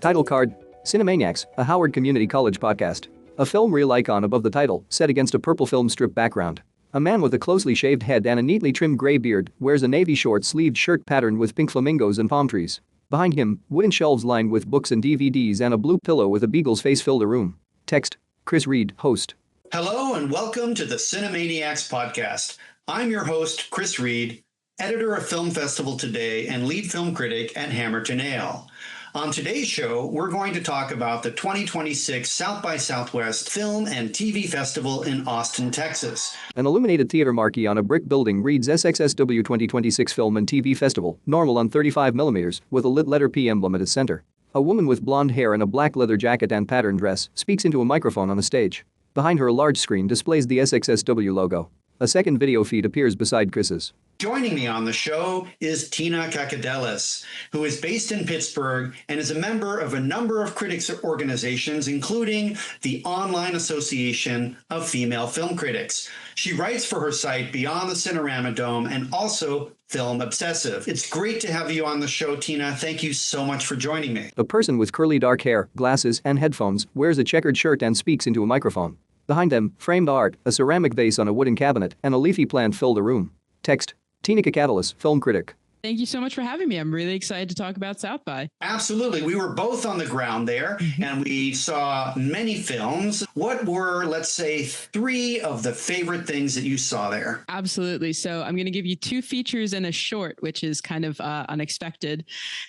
Title card: CineManiax, a Howard Community College podcast. A film reel icon above the title, set against a purple film strip background. A man with a closely shaved head and a neatly trimmed gray beard wears a navy short-sleeved shirt patterned with pink flamingos and palm trees. Behind him, wooden shelves lined with books and DVDs and a blue pillow with a beagle's face fill the room. Text: Chris Reed, host. Hello and welcome to the CineManiax podcast. I'm your host, Chris Reed, editor of Film Festival Today and lead film critic at Hammer to Nail. On today's show, we're going to talk about the 2026 South by Southwest Film and TV Festival in Austin, Texas. An illuminated theater marquee on a brick building reads SXSW 2026 Film and TV Festival, normal on 35mm, with a lit letter P emblem at its center. A woman with blonde hair and a black leather jacket and patterned dress speaks into a microphone on a stage. Behind her, a large screen displays the SXSW logo. A second video feed appears beside Chris's. Joining me on the show is Tina Kakadelis, who is based in Pittsburgh and is a member of a number of critics organizations, including the Online Association of Female Film Critics. She writes for her site Beyond the Cinerama Dome and also Film Obsessive. It's great to have you on the show, Tina. Thank you so much for joining me. A person with curly dark hair, glasses, and headphones wears a checkered shirt and speaks into a microphone. Behind them, framed art, a ceramic vase on a wooden cabinet, and a leafy plant fill the room. Text: Tina Kakadelis, film critic. Thank you so much for having me. I'm really excited to talk about South by. Absolutely. We were both on the ground there and we saw many films. What were, let's say, three of the favorite things that you saw there? Absolutely. So I'm going to give you two features and a short, which is kind of unexpected.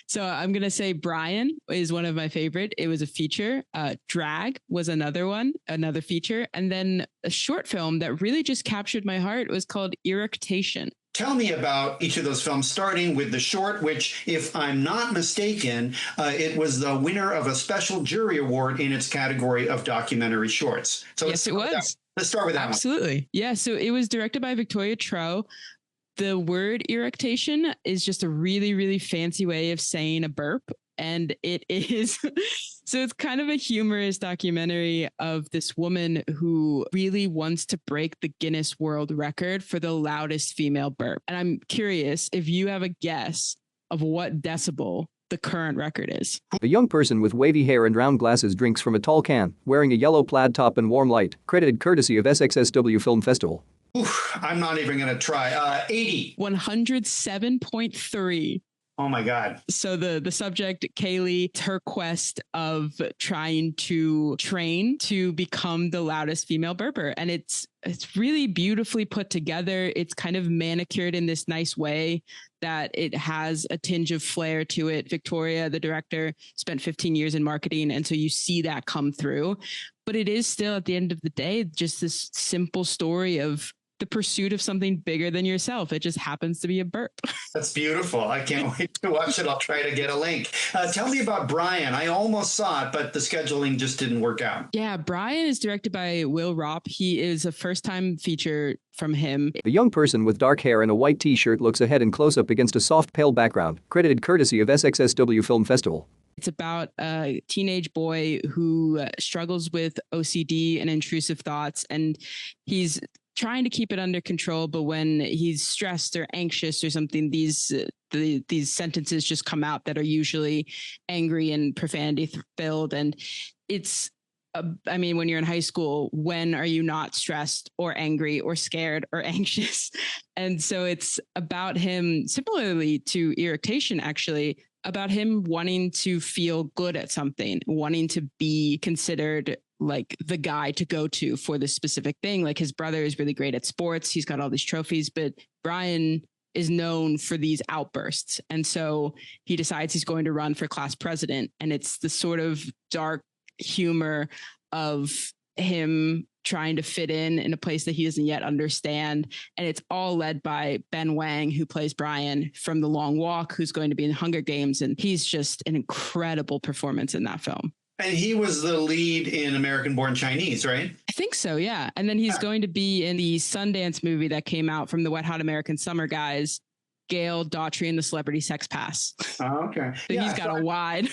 So I'm going to say Brian is one of my favorite. It was a feature. Drag was another feature. And then a short film that really just captured my heart was called Irritation. Tell me about each of those films, starting with the short, which, if I'm not mistaken, it was the winner of a special jury award in its category of documentary shorts. So yes, it was. Let's start with that. Absolutely. Yeah. So it was directed by Victoria Trow. The word irritation is just a really, really fancy way of saying a burp. And it is, so it's kind of a humorous documentary of this woman who really wants to break the Guinness World Record for the loudest female burp. And I'm curious if you have a guess of what decibel the current record is. A young person with wavy hair and round glasses drinks from a tall can, wearing a yellow plaid top and warm light, credited courtesy of SXSW Film Festival. Oof, I'm not even going to try. 80. 107.3. Oh my God. So the subject, Kaylee, her quest of trying to train to become the loudest female burper. And it's really beautifully put together. It's kind of manicured in this nice way that it has a tinge of flair to it. Victoria, the director, spent 15 years in marketing. And so you see that come through. But it is still, at the end of the day, just this simple story of the pursuit of something bigger than yourself. It just happens to be a burp. That's beautiful. I can't wait to watch it. I'll try to get a link. Tell me about Brian. I almost saw it, but the scheduling just didn't work out. Yeah, Brian is directed by Will Ropp. He is a first-time feature from him. A young person with dark hair and a white t-shirt looks ahead in close-up against a soft, pale background, credited courtesy of SXSW Film Festival. It's about a teenage boy who struggles with OCD and intrusive thoughts, and he's trying to keep it under control, but when he's stressed or anxious or something, these sentences just come out that are usually angry and profanity filled. And it's, when you're in high school, when are you not stressed or angry or scared or anxious? And so it's about him, similarly to Irritation, actually, about him wanting to feel good at something, wanting to be considered like the guy to go to for this specific thing. Like his brother is really great at sports. He's got all these trophies, but Brian is known for these outbursts. And so he decides he's going to run for class president. And it's the sort of dark humor of him trying to fit in a place that he doesn't yet understand. And it's all led by Ben Wang, who plays Brian from The Long Walk, who's going to be in Hunger Games. And he's just an incredible performance in that film. And he was the lead in American Born Chinese, right? I think so, yeah. And then he's going to be in the Sundance movie that came out from the Wet Hot American Summer guys, Gail, Daughtry, and the Celebrity Sex Pass. Oh, okay. So he's got a wide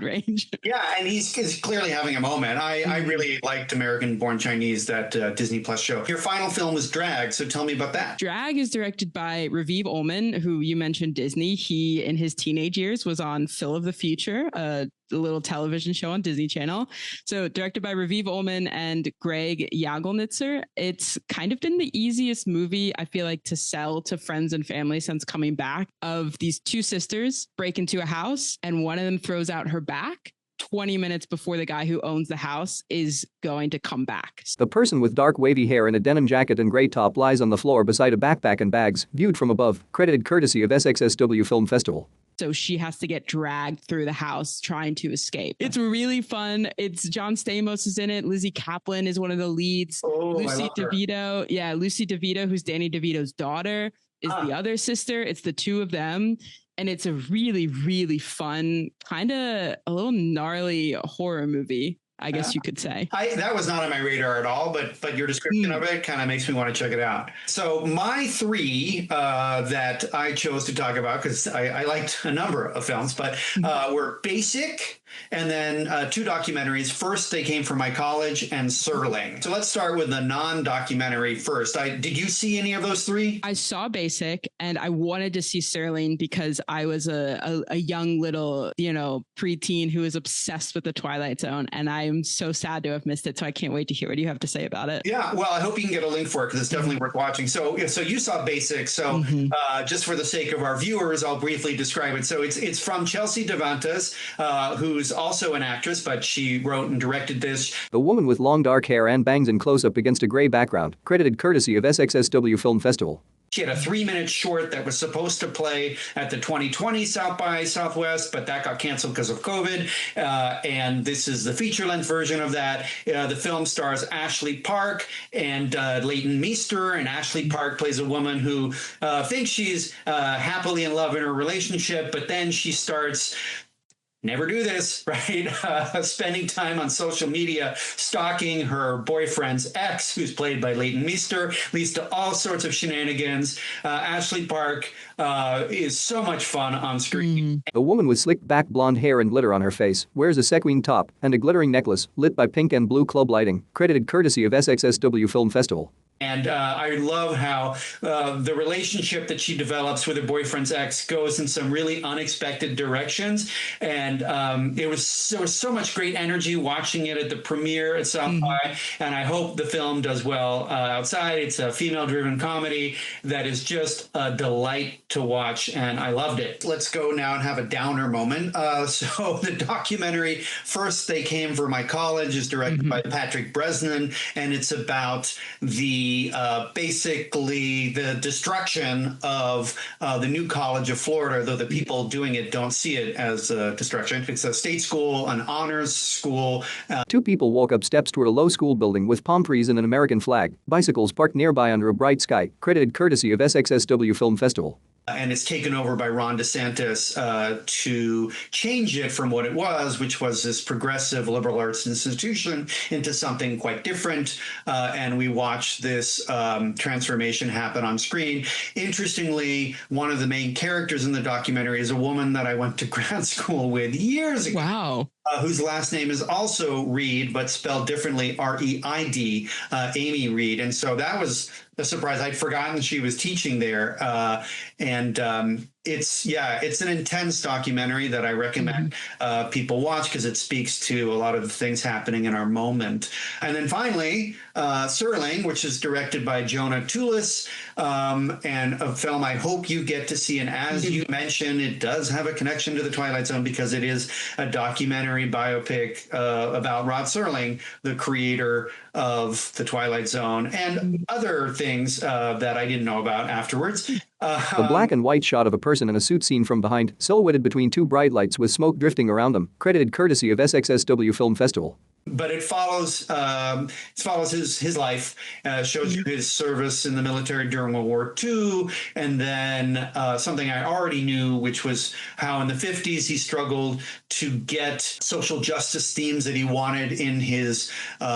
range. Yeah, and he's clearly having a moment. I really liked American Born Chinese, that Disney Plus show. Your final film was Drag, so tell me about that. Drag is directed by Raviv Ullman, who you mentioned Disney. He, in his teenage years, was on Phil of the Future, a the little television show on Disney Channel. So directed by Raviv Ullman and Greg Yagelnitzer. It's kind of been the easiest movie, I feel like, to sell to friends and family since coming back, of these two sisters break into a house and one of them throws out her back 20 minutes before the guy who owns the house is going to come back. The person with dark wavy hair and a denim jacket and gray top lies on the floor beside a backpack and bags, viewed from above, credited courtesy of SXSW Film Festival. So she has to get dragged through the house trying to escape. It's really fun. It's John Stamos is in it. Lizzie Kaplan is one of the leads. Lucy DeVito. Yeah, Lucy DeVito, who's Danny DeVito's daughter, is the other sister. It's the two of them. And it's a really, really fun, kind of a little gnarly horror movie, I guess you could say. That was not on my radar at all, but your description of it kind of makes me want to check it out. So my three that I chose to talk about, because I liked a number of films, but were Basic, and then two documentaries. First, They Came From My College, and Serling. So let's start with the non-documentary first. Did you see any of those three? I saw Basic, and I wanted to see Serling because I was a young little, preteen who was obsessed with The Twilight Zone, and I'm so sad to have missed it. So I can't wait to hear what you have to say about it. Yeah, well, I hope you can get a link for it because it's definitely worth watching. So you saw Basic. So just for the sake of our viewers, I'll briefly describe it. So it's from Chelsea Devantas, who's also an actress, but she wrote and directed this. The woman with long dark hair and bangs in close-up against a gray background, credited courtesy of SXSW Film Festival. She had a 3-minute short that was supposed to play at the 2020 South by Southwest, but that got canceled because of COVID. And this is the feature-length version of that. The film stars Ashley Park and Leighton Meester, and Ashley Park plays a woman who thinks she's happily in love in her relationship, but then she starts never do this, right? Spending time on social media, stalking her boyfriend's ex, who's played by Leighton Meester, leads to all sorts of shenanigans. Ashley Park is so much fun on screen. A woman with slicked back blonde hair and glitter on her face wears a sequin top and a glittering necklace lit by pink and blue club lighting, credited courtesy of SXSW Film Festival. And I love how the relationship that she develops with her boyfriend's ex goes in some really unexpected directions. And there was so much great energy watching it at the premiere at South by. And I hope the film does well outside. It's a female-driven comedy that is just a delight to watch, and I loved it. Let's go now and have a downer moment. So the documentary First They Came For My College is directed by Patrick Bresnan, and it's about basically the destruction of the new College of Florida, though the people doing it don't see it as destruction. It's a state school, an honors school. Two people walk up steps toward a low school building with palm trees and an American flag, bicycles parked nearby under a bright sky, credited courtesy of SXSW Film Festival. And it's taken over by Ron DeSantis to change it from what it was, which was this progressive liberal arts institution, into something quite different. And we watch this transformation happen on screen. Interestingly, one of the main characters in the documentary is a woman that I went to grad school with years ago. Wow. Whose last name is also Reid, but spelled differently, R-E-I-D, Amy Reid. And so that was a surprise. I'd forgotten she was teaching there. It's an intense documentary that I recommend people watch because it speaks to a lot of the things happening in our moment. And then finally, Serling, which is directed by Jonah Tulis, and a film I hope you get to see. And as you mentioned, it does have a connection to The Twilight Zone because it is a documentary biopic about Rod Serling, the creator of The Twilight Zone and other things that I didn't know about afterwards. A black and white shot of a person in a suit seen from behind, silhouetted between two bright lights with smoke drifting around them, credited courtesy of SXSW Film Festival. But it follows his life, shows you his service in the military during World War II, and then something I already knew, which was how in the 50s he struggled to get social justice themes that he wanted in his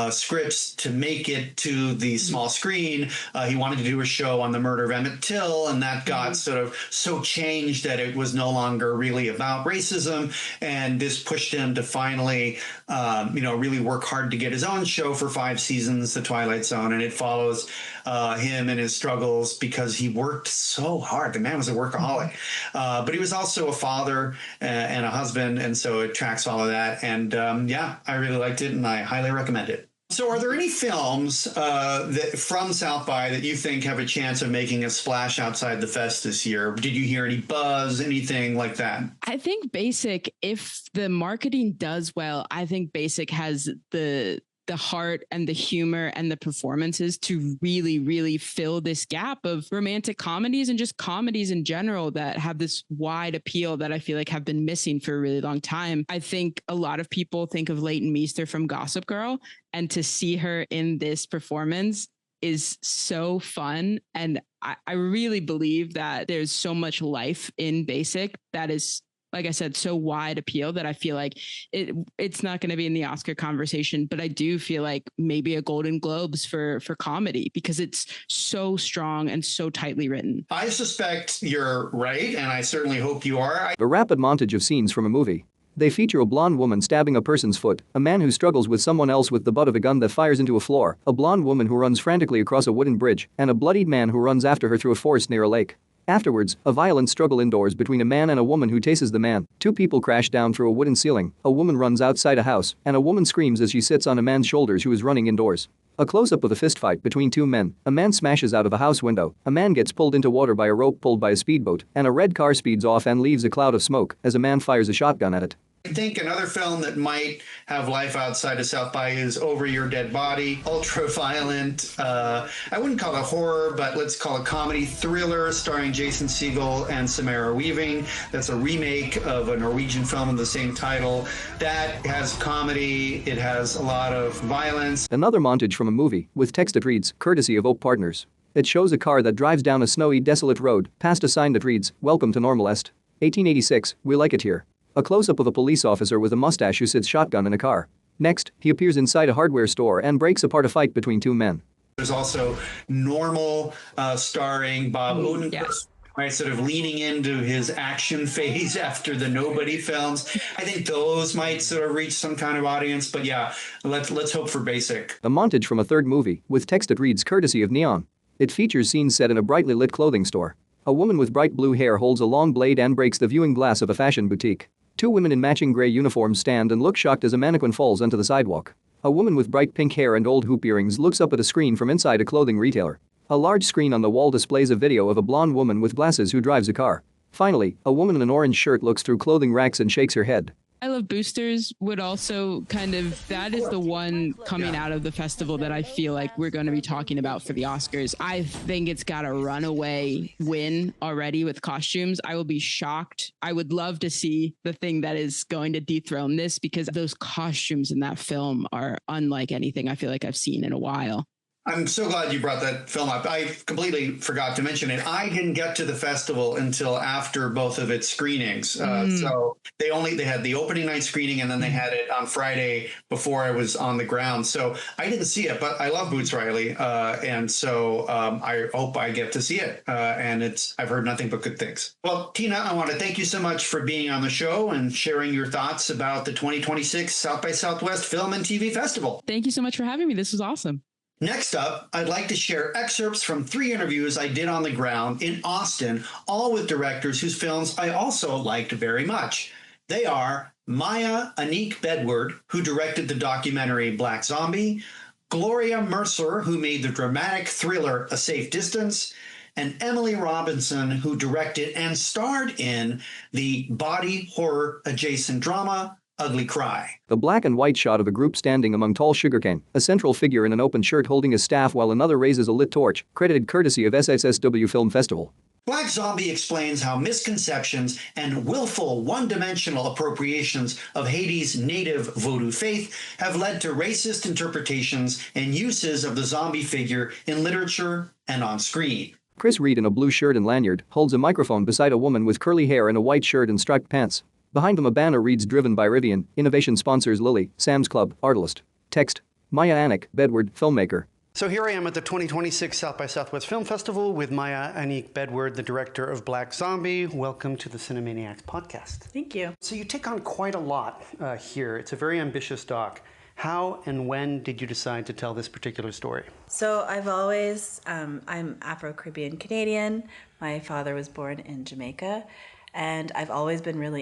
scripts to make it to the small screen. He wanted to do a show on the murder of Emmett Till, and that got sort of so changed that it was no longer really about racism, and this pushed him to finally, really work hard to get his own show for 5 seasons, The Twilight Zone, and it follows him and his struggles because he worked so hard. The man was a workaholic, but he was also a father and a husband, and so it tracks all of that. And yeah, I really liked it, and I highly recommend it. So are there any films that from South by that you think have a chance of making a splash outside the fest this year? Did you hear any buzz, anything like that? I think Basic, if the marketing does well, I think Basic has the heart and the humor and the performances to really, really fill this gap of romantic comedies and just comedies in general that have this wide appeal that I feel like have been missing for a really long time. I think a lot of people think of Leighton Meester from Gossip Girl, and to see her in this performance is so fun. And I really believe that there's so much life in Basic that is, like I said, so wide appeal that I feel like it's not going to be in the Oscar conversation, but I do feel like maybe a Golden Globes for comedy because it's so strong and so tightly written. I suspect you're right, and I certainly hope you are. A rapid montage of scenes from a movie. They feature a blonde woman stabbing a person's foot, a man who struggles with someone else with the butt of a gun that fires into a floor, a blonde woman who runs frantically across a wooden bridge, and a bloodied man who runs after her through a forest near a lake. Afterwards, a violent struggle indoors between a man and a woman who chases the man. Two people crash down through a wooden ceiling, a woman runs outside a house, and a woman screams as she sits on a man's shoulders who is running indoors. A close-up of a fistfight between two men, a man smashes out of a house window, a man gets pulled into water by a rope pulled by a speedboat, and a red car speeds off and leaves a cloud of smoke as a man fires a shotgun at it. I think another film that might have life outside of South by is Over Your Dead Body. Ultra-violent, I wouldn't call it horror, but let's call it comedy thriller starring Jason Segel and Samara Weaving. That's a remake of a Norwegian film of the same title. That has comedy, it has a lot of violence. Another montage from a movie with text that reads, courtesy of Oak Partners. It shows a car that drives down a snowy, desolate road, past a sign that reads, Welcome to Normal Est. 1886, we like it here. A close-up of a police officer with a mustache who sits shotgun in a car. Next, he appears inside a hardware store and breaks apart a fight between two men. There's also Normal, starring Bob Odenkirk. Yes. Right, sort of leaning into his action phase after the Nobody films. I think those might sort of reach some kind of audience, but yeah, let's hope for Basic. A montage from a third movie with text that reads, courtesy of Neon. It features scenes set in a brightly lit clothing store. A woman with bright blue hair holds a long blade and breaks the viewing glass of a fashion boutique. Two women in matching gray uniforms stand and look shocked as a mannequin falls onto the sidewalk. A woman with bright pink hair and old hoop earrings looks up at a screen from inside a clothing retailer. A large screen on the wall displays a video of a blonde woman with glasses who drives a car. Finally, a woman in an orange shirt looks through clothing racks and shakes her head. I Love Boosters would also that is the one coming out of the festival that I feel like we're going to be talking about for the Oscars. I think it's got a runaway win already with costumes. I will be shocked. I would love to see the thing that is going to dethrone this because those costumes in that film are unlike anything I feel like I've seen in a while. I'm so glad you brought that film up. I completely forgot to mention it. I didn't get to the festival until after both of its screenings. So they had the opening night screening and then they had it on Friday before I was on the ground. So I didn't see it, but I love Boots Riley. And so I hope I get to see it. And I've heard nothing but good things. Well, Tina, I want to thank you so much for being on the show and sharing your thoughts about the 2026 South by Southwest Film and TV Festival. Thank you so much for having me. This was awesome. Next up, I'd like to share excerpts from 3 interviews I did on the ground in Austin, all with directors whose films I also liked very much. They are Annik Bedward, who directed the documentary Black Zombie, Gloria Mercer, who made the dramatic thriller A Safe Distance, and Emily Robinson, who directed and starred in the body horror adjacent drama Ugly Cry. The black and white shot of a group standing among tall sugarcane, a central figure in an open shirt holding a staff while another raises a lit torch, credited courtesy of SXSW Film Festival. Black Zombie explains how misconceptions and willful one-dimensional appropriations of Haiti's native Vodou faith have led to racist interpretations and uses of the zombie figure in literature and on screen. Chris Reed in a blue shirt and lanyard holds a microphone beside a woman with curly hair in a white shirt and striped pants. Behind them a banner reads Driven by Rivian, Innovation sponsors Lilly, Sam's Club, Artlist. Text, Annik Bedward, filmmaker. So here I am at the 2026 South by Southwest Film Festival with Annik Bedward, the director of Black Zombie. Welcome to the CineManiax podcast. Thank you. So you take on quite a lot here. It's a very ambitious doc. How and when did you decide to tell this particular story? So I've always, I'm Afro-Caribbean Canadian. My father was born in Jamaica. And I've always been really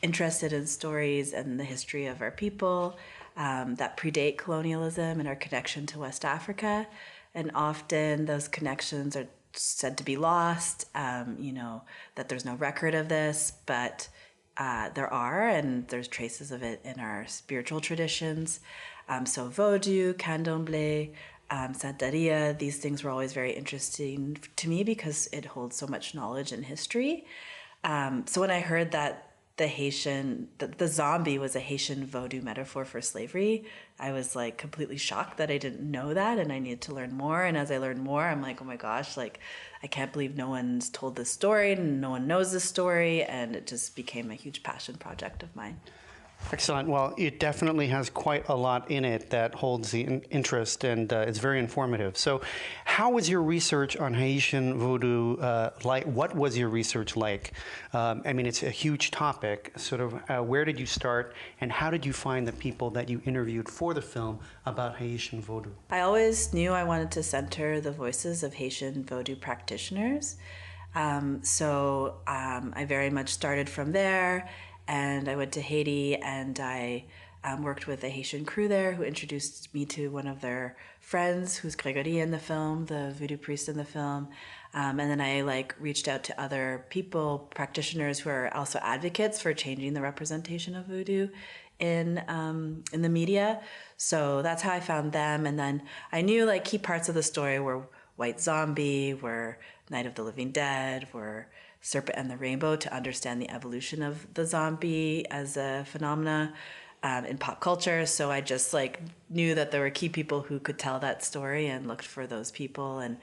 interested in stories and the history of our people that predate colonialism and our connection to West Africa. And often those connections are said to be lost, that there's no record of this, but there are, and there's traces of it in our spiritual traditions. So Vodou, Candomblé, Santeria, these things were always very interesting to me because it holds so much knowledge and history. So when I heard that the zombie was a Haitian Vodou metaphor for slavery, I was like completely shocked that I didn't know that, and I needed to learn more. And as I learned more, I'm like, oh my gosh, like I can't believe no one's told this story and no one knows this story, and it just became a huge passion project of mine. Excellent. Well, it definitely has quite a lot in it that holds the interest, and it's very informative. So how was your research on Haitian Vodou like? What was your research like? I mean, it's a huge topic. Sort of where did you start, and how did you find the people that you interviewed for the film about Haitian Vodou? I always knew I wanted to center the voices of Haitian Vodou practitioners. So I very much started from there. And I went to Haiti, and I worked with a Haitian crew there who introduced me to one of their friends, who's Gregory in the film, the voodoo priest in the film. And then I reached out to other people, practitioners who are also advocates for changing the representation of voodoo in the media. So that's how I found them. And then I knew key parts of the story were White Zombie, were Night of the Living Dead, were Serpent and the Rainbow, to understand the evolution of the zombie as a phenomena in pop culture. So I just knew that there were key people who could tell that story, and looked for those people, and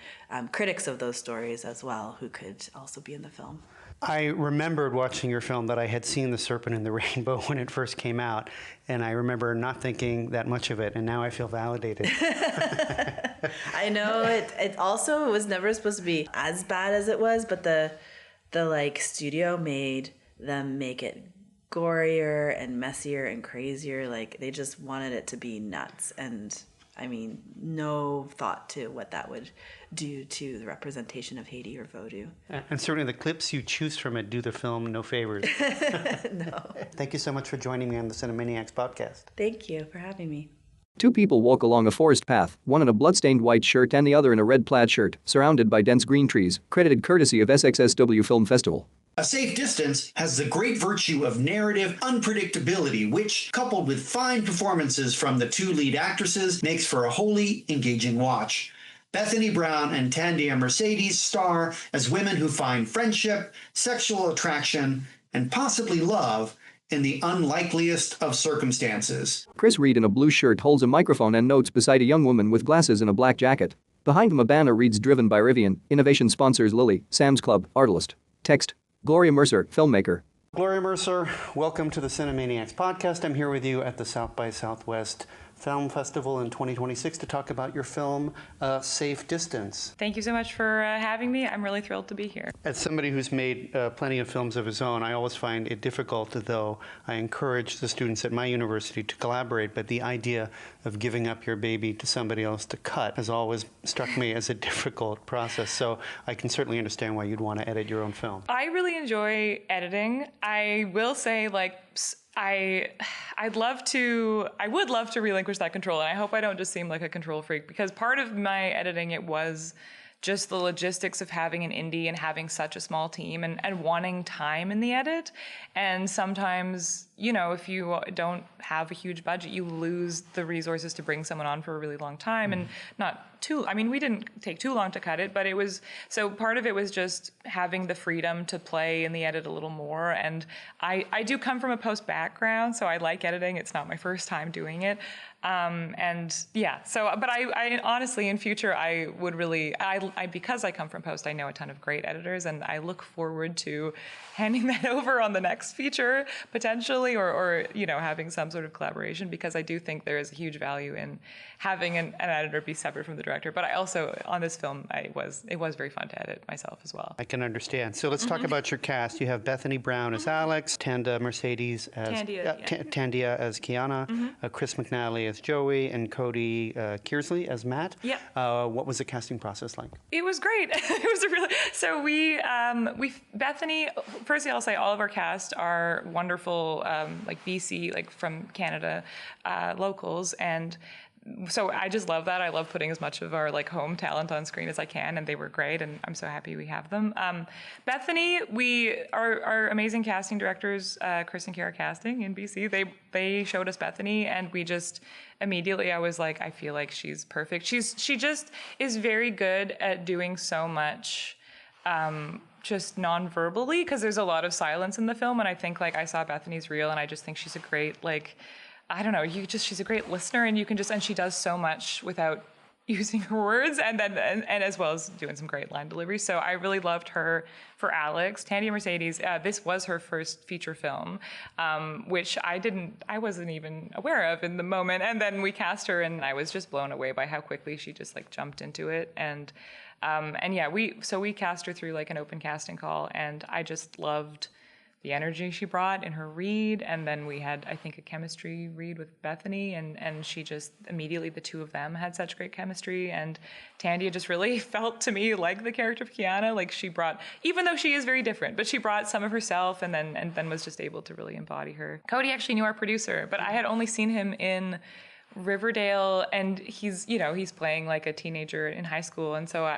critics of those stories as well, who could also be in the film. I remembered watching your film that I had seen The Serpent and the Rainbow when it first came out, and I remember not thinking that much of it, and now I feel validated. I know, it also was never supposed to be as bad as it was, but the studio made them make it gorier and messier and crazier. They just wanted it to be nuts, and I mean, no thought to what that would do to the representation of Haiti or Vodou. And certainly the clips you choose from it do the film no favors. No. Thank you so much for joining me on the CineManiax podcast. Thank you for having me. Two people walk along a forest path, one in a blood-stained white shirt and the other in a red plaid shirt, surrounded by dense green trees, credited courtesy of SXSW Film Festival. A Safe Distance has the great virtue of narrative unpredictability, which, coupled with fine performances from the two lead actresses, makes for a wholly engaging watch. Bethany Brown and Tandia Mercedes star as women who find friendship, sexual attraction, and possibly love in the unlikeliest of circumstances. Chris Reed in a blue shirt holds a microphone and notes beside a young woman with glasses and a black jacket. Behind him a banner reads "Driven by Rivian, Innovation Sponsors Lilly, Sam's Club, Artlist." Text: Gloria Mercer, filmmaker. Gloria Mercer, welcome to the CineManiax podcast. I'm here with you at the South by Southwest Film Festival in 2026 to talk about your film, Safe Distance. Thank you so much for having me. I'm really thrilled to be here. As somebody who's made plenty of films of his own, I always find it difficult, though I encourage the students at my university to collaborate, but the idea of giving up your baby to somebody else to cut has always struck me as a difficult process. So I can certainly understand why you'd want to edit your own film. I really enjoy editing. I will say, I would love to relinquish that control, and I hope I don't just seem like a control freak, because part of my editing, it was just the logistics of having an indie and having such a small team and wanting time in the edit. And sometimes, if you don't have a huge budget, you lose the resources to bring someone on for a really long time. And we didn't take too long to cut it, but so part of it was just having the freedom to play in the edit a little more. And I do come from a post background, so I like editing. It's not my first time doing it. But I honestly, in future, I would really, because I come from post, I know a ton of great editors, and I look forward to handing that over on the next feature, potentially, or having some sort of collaboration, because I do think there is a huge value in having an editor be separate from the director. But I also, on this film, it was very fun to edit myself as well. I can understand. So let's talk about your cast. You have Bethany Brown as Alex, Tandia Mercedes as Tandia as Kiana, Chris McNally as Joey, and Cody Kearsley as Matt. Yeah. What was the casting process like? It was great. It was a really, so we Bethany, firstly, I'll say all of our cast are wonderful, like BC, like from Canada, locals. And so I just love that. I love putting as much of our like home talent on screen as I can, and they were great, and I'm so happy we have them. Bethany, our amazing casting directors, Chris and Kara Casting in BC, they showed us Bethany, and we just immediately, I was like, I feel like she's perfect. She just is very good at doing so much, just non-verbally, because there's a lot of silence in the film, and I think like I saw Bethany's reel, and I just think she's a great like. I don't know, she's a great listener, and and she does so much without using her words, and as well as doing some great line delivery. So I really loved her for Alex. Tandy Mercedes, this was her first feature film, which I wasn't even aware of in the moment. And then we cast her, and I was just blown away by how quickly she just like jumped into it. And yeah, we cast her through like an open casting call, and I just loved the energy she brought in her read. And then we had, I think, a chemistry read with Bethany, and she just immediately, the two of them had such great chemistry. And Tandy just really felt to me like the character of Kiana. Like she brought, even though she is very different, but she brought some of herself, and then was just able to really embody her. Cody actually knew our producer, but I had only seen him in Riverdale, and he's playing like a teenager in high school. And so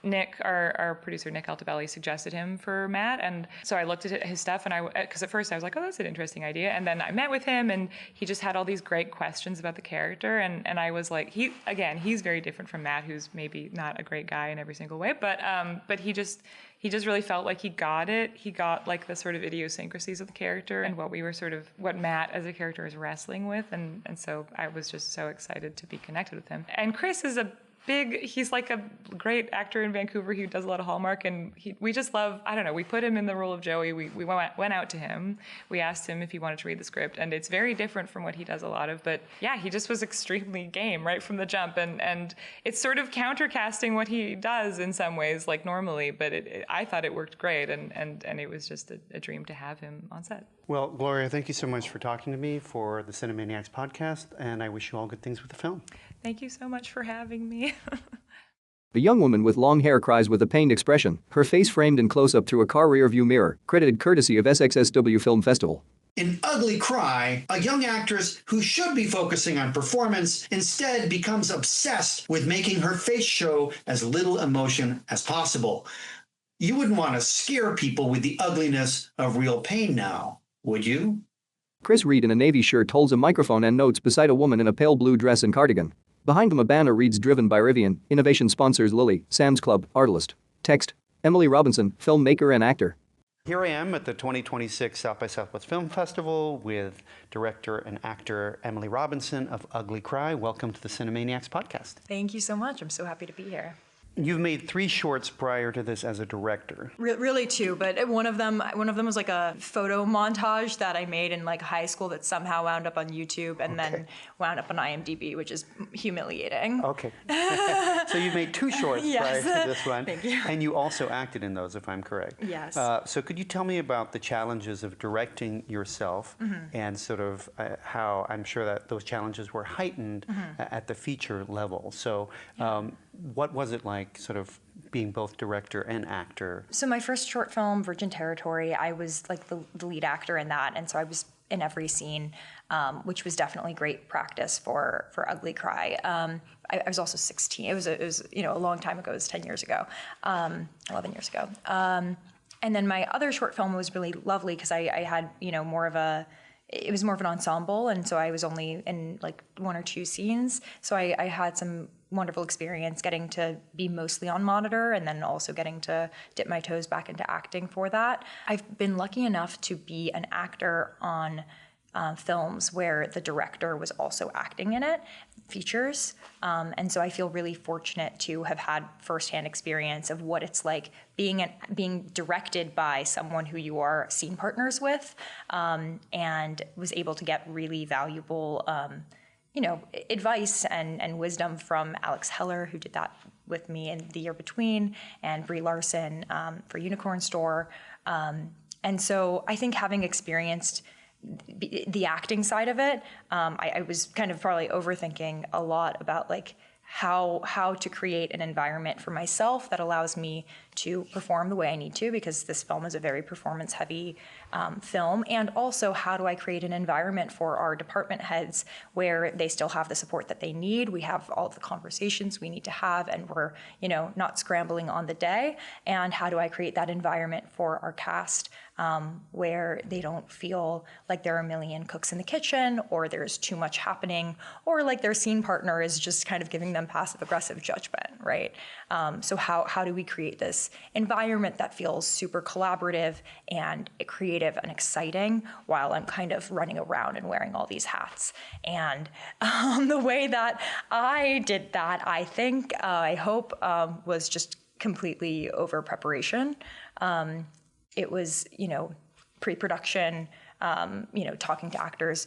Nick, our producer, Nick Altabelli, suggested him for Matt. And so I looked at his stuff, and because at first I was like, oh, that's an interesting idea. And then I met with him, and he just had all these great questions about the character. And I was like, he's very different from Matt, who's maybe not a great guy in every single way. But he just really felt like he got it. He got like the sort of idiosyncrasies of the character and what Matt as a character is wrestling with. And so I was just so excited to be connected with him. And Chris is he's like a great actor in Vancouver who does a lot of Hallmark, and we just love, I don't know, we put him in the role of Joey. We went out to him. We asked him if he wanted to read the script, and it's very different from what he does a lot of, but yeah, he just was extremely game right from the jump, and it's sort of countercasting what he does in some ways, like normally, but I thought it worked great, and it was just a dream to have him on set. Well, Gloria, thank you so much for talking to me for the CineManiax podcast, and I wish you all good things with the film. Thank you so much for having me. A young woman with long hair cries with a pained expression, her face framed in close-up through a car rear-view mirror, credited courtesy of SXSW Film Festival. In Ugly Cry, a young actress who should be focusing on performance instead becomes obsessed with making her face show as little emotion as possible. You wouldn't want to scare people with the ugliness of real pain now, would you? Chris Reed in a navy shirt holds a microphone and notes beside a woman in a pale blue dress and cardigan. Behind him a banner reads "Driven by Rivian, Innovation Sponsors Lilly, Sam's Club, Artlist." Text: Emily Robinson, filmmaker and actor. Here I am at the 2026 South by Southwest Film Festival with director and actor Emily Robinson of Ugly Cry. Welcome to the CineManiax podcast. Thank you so much. I'm so happy to be here. You've made 3 shorts prior to this as a director. Really 2, but one of them was like a photo montage that I made in like high school that somehow wound up on YouTube and then wound up on IMDb, which is humiliating. Okay. So you made 2 shorts prior to this one. Thank you. And you also acted in those, if I'm correct. Yes. So could you tell me about the challenges of directing yourself and sort of how I'm sure that those challenges were heightened at the feature level. So what was it like sort of being both director and actor? So my first short film, Virgin Territory, I was like the lead actor in that, and so I was in every scene, which was definitely great practice for Ugly Cry. I was also 16. It was a long time ago. It was 10 years ago, 11 years ago. And then my other short film was really lovely because I had it was more of an ensemble, and so I was only in like 1 or 2 scenes. So I had some wonderful experience getting to be mostly on monitor and then also getting to dip my toes back into acting for that. I've been lucky enough to be an actor on films where the director was also acting in it, features. And so I feel really fortunate to have had firsthand experience of what it's like being directed by someone who you are scene partners with, and was able to get really valuable advice and wisdom from Alex Heller, who did that with me in The Year Between, and Brie Larson for Unicorn Store. And so I think having experienced the acting side of it, I was kind of probably overthinking a lot about like how to create an environment for myself that allows me to perform the way I need to, because this film is a very performance heavy film. And also, how do I create an environment for our department heads where they still have the support that they need? We have all of the conversations we need to have, and we're, not scrambling on the day. And how do I create that environment for our cast where they don't feel like there are a million cooks in the kitchen, or there's too much happening, or like their scene partner is just kind of giving them passive aggressive judgment, right? So how do we create this environment that feels super collaborative and creative and exciting while I'm kind of running around and wearing all these hats? And the way that I did that, I think, I hope, was just completely over preparation. It was, pre-production, talking to actors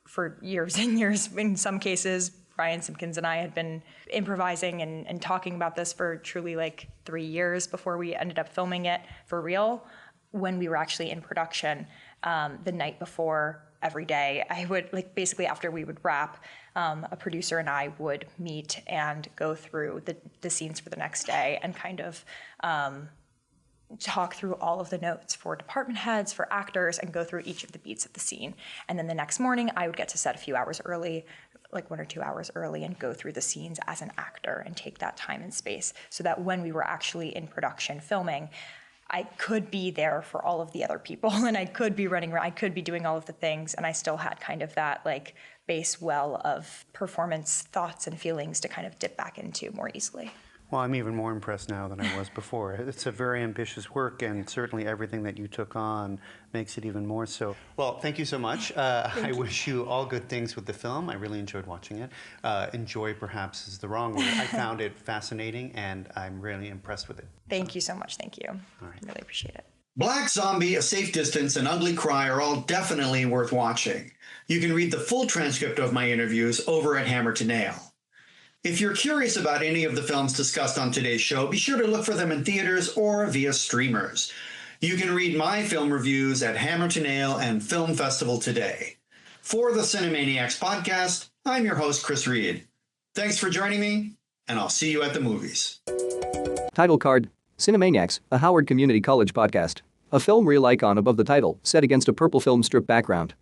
for years and years. In some cases, Brian Simpkins and I had been improvising and talking about this for truly like 3 years before we ended up filming it for real. When we were actually in production, the night before, every day, I would, basically after we would wrap, a producer and I would meet and go through the scenes for the next day and kind of talk through all of the notes for department heads, for actors, and go through each of the beats of the scene. And then the next morning, I would get to set a few hours early, like 1 or 2 hours early, and go through the scenes as an actor and take that time and space so that when we were actually in production filming, I could be there for all of the other people, and I could be running around, I could be doing all of the things, and I still had kind of that base well of performance thoughts and feelings to kind of dip back into more easily. Well, I'm even more impressed now than I was before. It's a very ambitious work, and certainly everything that you took on makes it even more so. Well, thank you so much. I wish you all good things with the film. I really enjoyed watching it. Enjoy, perhaps, is the wrong word. I found it fascinating, and I'm really impressed with it. Thank you so much. Thank you. All right. I really appreciate it. Black Zombie, A Safe Distance, and Ugly Cry are all definitely worth watching. You can read the full transcript of my interviews over at Hammer to Nail. If you're curious about any of the films discussed on today's show, be sure to look for them in theaters or via streamers. You can read my film reviews at Hammer to Nail and Film Festival today. For the CineManiax podcast, I'm your host, Chris Reed. Thanks for joining me, and I'll see you at the movies. Title card: CineManiax, a Howard Community College podcast. A film reel icon above the title, set against a purple film strip background.